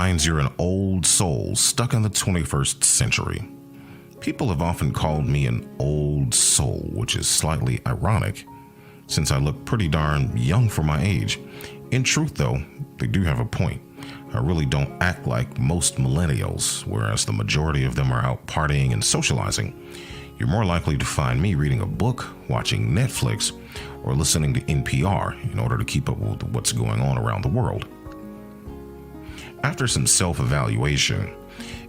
finds you're an old soul stuck in the 21st century. People have often called me an old soul, which is slightly ironic, since I look pretty darn young for my age. In truth, though, they do have a point. I really don't act like most millennials, whereas the majority of them are out partying and socializing. You're more likely to find me reading a book, watching Netflix, or listening to NPR in order to keep up with what's going on around the world. After some self-evaluation,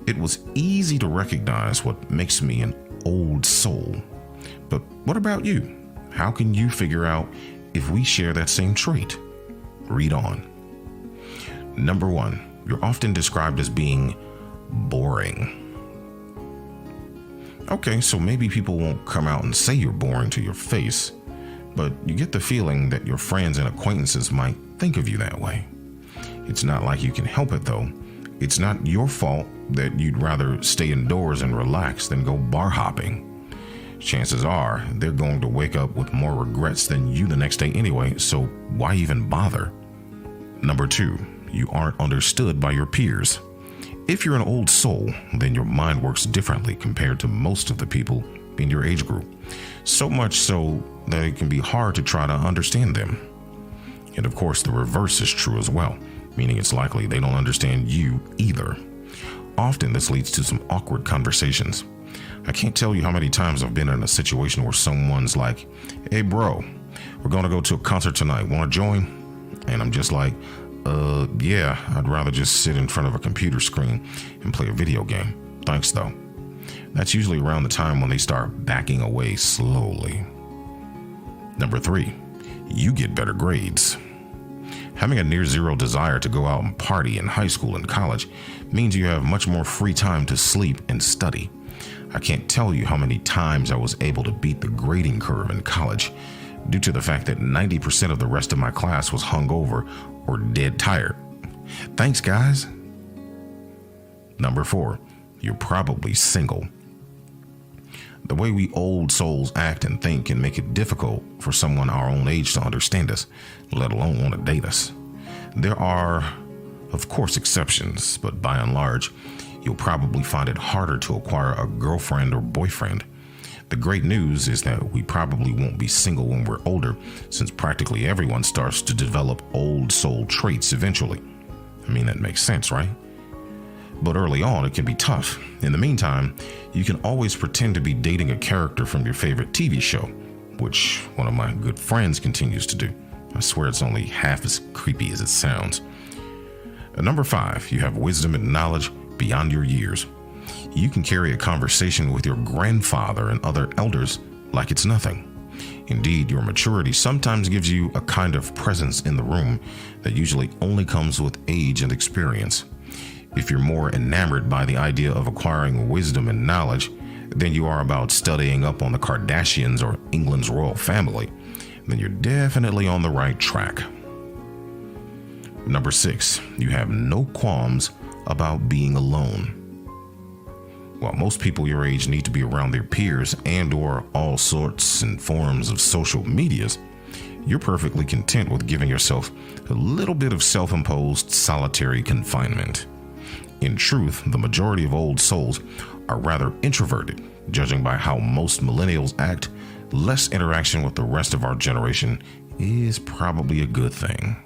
it was easy to recognize what makes me an old soul. But what about you? How can you figure out if we share that same trait? Read on. Number 1, you're often described as being boring. Okay, so maybe people won't come out and say you're boring to your face, but you get the feeling that your friends and acquaintances might think of you that way. It's not like you can help it though. It's not your fault that you'd rather stay indoors and relax than go bar hopping. Chances are they're going to wake up with more regrets than you the next day anyway, so why even bother? Number 2, you aren't understood by your peers. If you're an old soul, then your mind works differently compared to most of the people in your age group. So much so that it can be hard to try to understand them. And of course, the reverse is true as well, meaning it's likely they don't understand you either. Often this leads to some awkward conversations. I can't tell you how many times I've been in a situation where someone's like, "Hey bro, we're going to go to a concert tonight. Want to join?" And I'm just like, yeah, I'd rather just sit in front of a computer screen and play a video game. Thanks though. That's usually around the time when they start backing away slowly. Number 3, you get better grades. Having a near zero desire to go out and party in high school and college means you have much more free time to sleep and study. I can't tell you how many times I was able to beat the grading curve in college due to the fact that 90% of the rest of my class was hungover or dead tired. Thanks, guys. Number 4, you're probably single. The way we old souls act and think can make it difficult for someone our own age to understand us, let alone want to date us. There are, of course, exceptions, but by and large, you'll probably find it harder to acquire a girlfriend or boyfriend. The great news is that we probably won't be single when we're older, since practically everyone starts to develop old soul traits eventually. I mean, that makes sense, right? But early on, it can be tough. In the meantime, you can always pretend to be dating a character from your favorite TV show, which one of my good friends continues to do. I swear it's only half as creepy as it sounds. Number 5, you have wisdom and knowledge beyond your years. You can carry a conversation with your grandfather and other elders like it's nothing. Indeed, your maturity sometimes gives you a kind of presence in the room that usually only comes with age and experience. If you're more enamored by the idea of acquiring wisdom and knowledge than you are about studying up on the Kardashians or England's royal family, then you're definitely on the right track. Number 6, you have no qualms about being alone. While most people your age need to be around their peers and or all sorts and forms of social medias, you're perfectly content with giving yourself a little bit of self-imposed solitary confinement. In truth, the majority of old souls are rather introverted. Judging by how most millennials act, less interaction with the rest of our generation is probably a good thing.